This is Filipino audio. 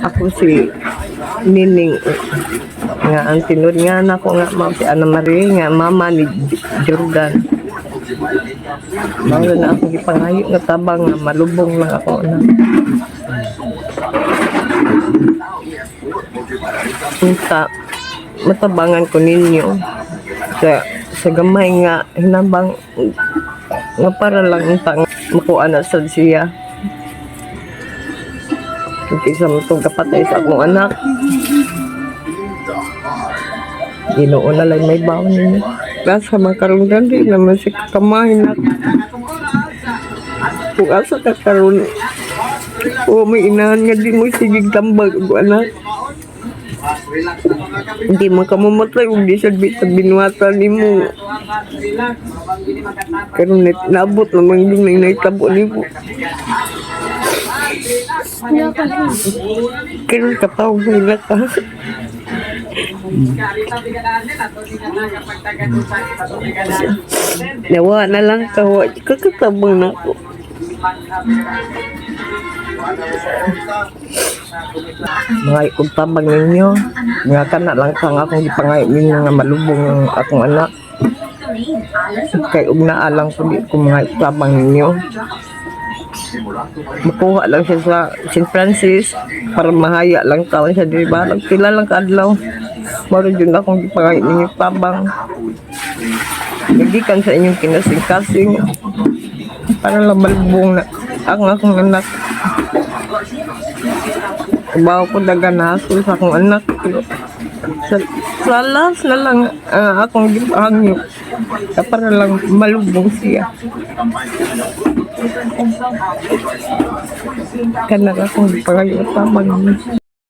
Ako si Nining nga ang tinod nga na ko nga ma'am si Ana Marie nga mama ni Jordan. Bago na ako gipangayo nga tabang nga malubong lang ako na. Unta matabangan ko ninyo sa gamay nga hinabang nga para lang untang makuha na sad siya. Kaysa mo itong kapatay sa akong anak. Ginoo na lang may baon ninyo. Nasa mga karungan din naman si kakamahin na. Kung asa ka karoon, o may inahan nga di mo sigig tambag o anak. Hindi man ka mamatay kung di siya binuwatan ni mo. Pero nabot naman din may naitabo ni mo. Pero katawag na ka. Nawa na lang ka. Kakatabang na ako. Mga ikong tabang ninyo. Nga ka na lang kang akong ipangayot ninyo nga malubong ang akong anak. Kaya naalang ko di ko mga tabang ninyo. Makuha lang siya sa St. Francis para mahaya lang taon siya, di ba? Nagpila lang kaadlaw. Maroon yun akong ipangayot ninyo tabang. Nagikan sa inyong kinasing-kasing para lang malubong na ang akong anak. Bawa ko daga na hasul sa akong anak. Sa last na lang akong gipangyo para lang malubong siya. Kanang akong gipangyo tabang.